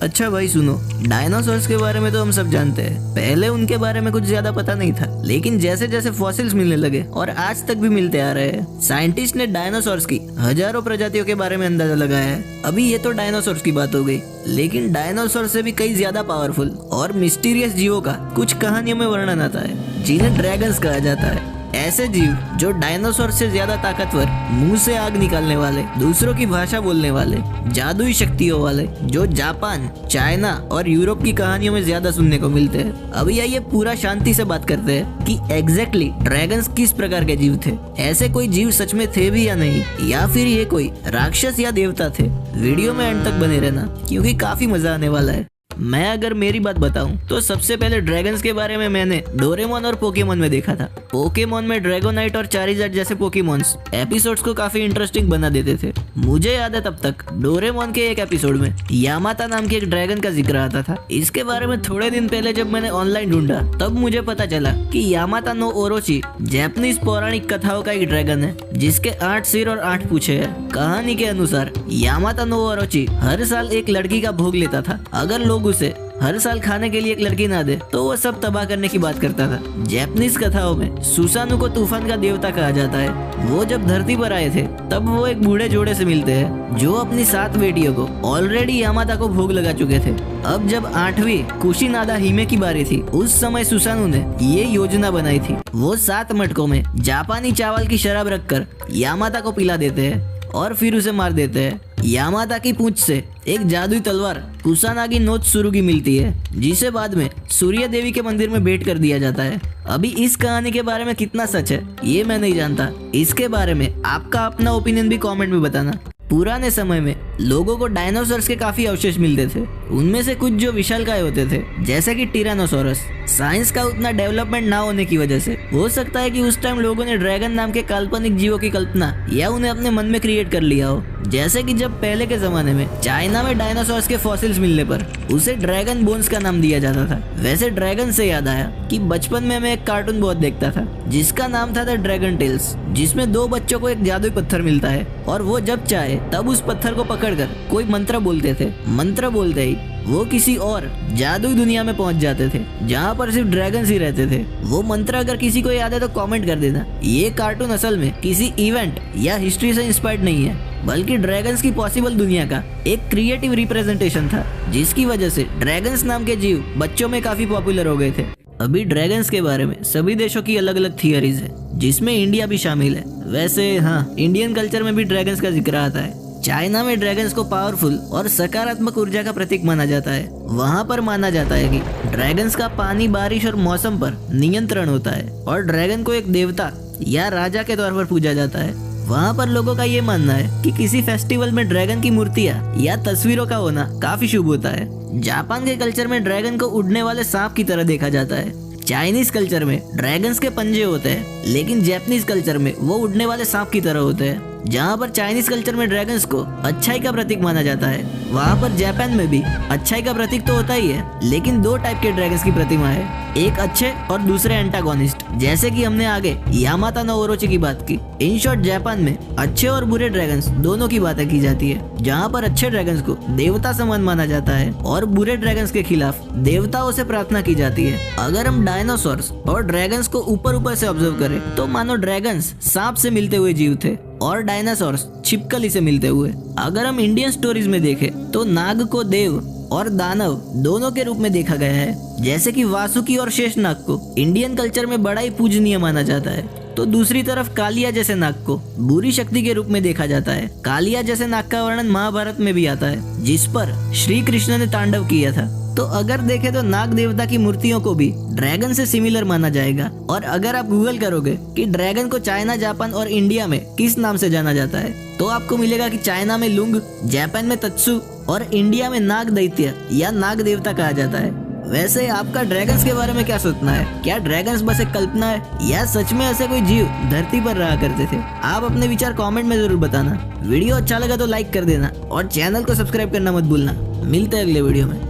अच्छा भाई सुनो, डायनासोर्स के बारे में तो हम सब जानते हैं। पहले उनके बारे में कुछ ज्यादा पता नहीं था, लेकिन जैसे जैसे फॉसिल्स मिलने लगे और आज तक भी मिलते आ रहे हैं, साइंटिस्ट ने डायनासोर्स की हजारों प्रजातियों के बारे में अंदाजा लगाया है। अभी ये तो डायनासोर्स की बात हो गई, लेकिन डायनासोर से भी कई ज्यादा पावरफुल और मिस्टीरियस जीवों का कुछ कहानियों में वर्णन आता है, जिन्हें ड्रैगन्स कहा जाता है। ऐसे जीव जो डायनासोर से ज्यादा ताकतवर, मुंह से आग निकालने वाले, दूसरों की भाषा बोलने वाले, जादुई शक्तियों वाले, जो जापान, चाइना और यूरोप की कहानियों में ज्यादा सुनने को मिलते हैं। अभी आइए पूरा शांति से बात करते हैं कि एग्जैक्टली ड्रैगन्स किस प्रकार के जीव थे। ऐसे कोई जीव सच में थे भी या नहीं, या फिर ये कोई राक्षस या देवता थे। वीडियो में अंत तक बने रहना, क्योंकि काफी मजा आने वाला है। मैं अगर मेरी बात बताऊं तो सबसे पहले ड्रैगन्स के बारे में मैंने डोरेमोन और पोकेमोन में देखा था। पोकेमोन में ड्रैगोनाइट और चारिज़ार्ड जैसे पोकेमोन्स एपिसोड्स को काफी इंटरेस्टिंग बना देते थे। मुझे याद है तब तक डोरेमोन के एक एपिसोड में यामाता नाम के एक ड्रैगन का जिक्र आता था। इसके बारे में थोड़े दिन पहले जब मैंने ऑनलाइन ढूंढा तब मुझे पता चला कि यामाता नो ओरोची जापानीज पौराणिक कथाओं का एक ड्रैगन है, जिसके 8 सिर और 8 पूंछे हैं। कहानी के अनुसार यामाता नो ओरोची हर साल एक लड़की का भोग लेता था। अगर लोग उसे हर साल खाने के लिए एक लड़की ना दे तो वो सब तबाह करने की बात करता था। जापानीज कथाओं में सुसानु को तूफान का देवता कहा जाता है। वो जब धरती पर आए थे तब वो एक बूढ़े जोड़े से मिलते हैं, जो अपनी 7 बेटियों को ऑलरेडी यामाता को भोग लगा चुके थे। अब जब 8वीं कुशिनादा हिमे की बारी थी, उस समय सुसानु ने ये योजना बनाई थी। वो 7 मटकों में जापानी चावल की शराब रखकर यामाता को पिला देते हैं और फिर उसे मार देते हैं। यामाता की पूंछ से एक जादुई तलवार कुसानागी नो त्सुरुगी मिलती है, जिसे बाद में सूर्य देवी के मंदिर में भेंट कर दिया जाता है। अभी इस कहानी के बारे में कितना सच है ये मैं नहीं जानता। इसके बारे में आपका अपना ओपिनियन भी कमेंट में बताना। पुराने समय में लोगों को डायनासोर्स के काफी अवशेष मिलते थे। उनमें से कुछ जो विशालकाय होते थे, जैसे कि टिरानोसोरस। साइंस का उतना डेवलपमेंट ना होने की वजह से हो सकता है कि उस टाइम लोगों ने ड्रैगन नाम के काल्पनिक जीवों की कल्पना या उन्हें अपने मन में क्रिएट कर लिया हो। जैसे कि जब पहले के जमाने में चाइना में डायनासोर्स के फॉसिल्स मिलने पर उसे ड्रैगन बोन्स का नाम दिया जाता था। वैसे ड्रैगन से याद आया कि बचपन में मैं एक कार्टून बहुत देखता था, जिसका नाम था द ड्रैगन टेल्स, जिसमें 2 बच्चों को एक जादुई पत्थर मिलता है और वो जब चाहे तब उस पत्थर को पकड़कर कोई मंत्र बोलते थे। मंत्र बोलते ही वो किसी और जादुई दुनिया में पहुंच जाते थे, जहाँ पर सिर्फ ड्रैगन्स ही रहते थे। वो मंत्र अगर किसी को याद है तो कमेंट कर देना। ये कार्टून असल में किसी इवेंट या हिस्ट्री से इंस्पायर्ड नहीं है, बल्कि ड्रैगन्स की पॉसिबल दुनिया का एक क्रिएटिव रिप्रेजेंटेशन था, जिसकी वजह से ड्रैगन्स नाम के जीव बच्चों में काफी पॉपुलर हो गए थे। अभी ड्रैगन्स के बारे में सभी देशों की अलग अलग थियरीज है, जिसमें इंडिया भी शामिल है। वैसे हाँ, इंडियन कल्चर में भी ड्रैगन्स का जिक्र आता है। चाइना में ड्रैगन्स को पावरफुल और सकारात्मक ऊर्जा का प्रतीक माना जाता है। वहाँ पर माना जाता है कि ड्रैगन्स का पानी, बारिश और मौसम पर नियंत्रण होता है और ड्रैगन को एक देवता या राजा के तौर पर पूजा जाता है। वहाँ पर लोगों का ये मानना है कि किसी फेस्टिवल में ड्रैगन की मूर्तियाँ या तस्वीरों का होना काफी शुभ होता है। जापान के कल्चर में ड्रैगन को उड़ने वाले सांप की तरह देखा जाता है। चाइनीज कल्चर में ड्रैगन्स के पंजे होते हैं, लेकिन जापानीज कल्चर में वो उड़ने वाले सांप की तरह होते हैं। जहाँ पर चाइनीज कल्चर में ड्रैगन्स को अच्छाई का प्रतीक माना जाता है, वहाँ पर जापान में भी अच्छाई का प्रतीक तो होता ही है, लेकिन 2 टाइप के ड्रैगन्स की प्रतिमा है, एक अच्छे और दूसरे एंटागोनिस्ट। जैसे कि हमने आगे यामाता नो ओरोची की बात की। इन शॉर्ट, जापान में अच्छे और बुरे ड्रैगन्स दोनों की बातें की जाती है, जहाँ पर अच्छे ड्रैगन्स को देवता समान माना जाता है और बुरे ड्रैगन्स के खिलाफ देवताओं से प्रार्थना की जाती है। अगर हम डायनासोर्स और ड्रैगन्स को ऊपर से ऑब्जर्व करें तो मानो ड्रैगन्स सांप से मिलते हुए जीव थे और डायनासोर्स छिपकली से मिलते हुए। अगर हम इंडियन स्टोरीज में देखें तो नाग को देव और दानव दोनों के रूप में देखा गया है। जैसे कि वासुकी और शेषनाग को इंडियन कल्चर में बड़ा ही पूजनीय माना जाता है, तो दूसरी तरफ कालिया जैसे नाग को बुरी शक्ति के रूप में देखा जाता है। कालिया जैसे नाग का वर्णन महाभारत में भी आता है, जिस पर श्री कृष्ण ने तांडव किया था। तो अगर देखें तो नाग देवता की मूर्तियों को भी ड्रैगन से सिमिलर माना जाएगा। और अगर आप गूगल करोगे कि ड्रैगन को चाइना, जापान और इंडिया में किस नाम से जाना जाता है, तो आपको मिलेगा कि चाइना में लुंग, जापान में तत्सु और इंडिया में नाग दैत्य या नाग देवता कहा जाता है। वैसे आपका ड्रैगन्स के बारे में क्या सोचना है? क्या ड्रैगन्स बस एक कल्पना है या सच में ऐसे कोई जीव धरती पर रहा करते थे? आप अपने विचार कमेंट में जरूर बताना। वीडियो अच्छा लगा तो लाइक कर देना और चैनल को सब्सक्राइब करना मत भूलना। मिलते हैं अगले वीडियो में।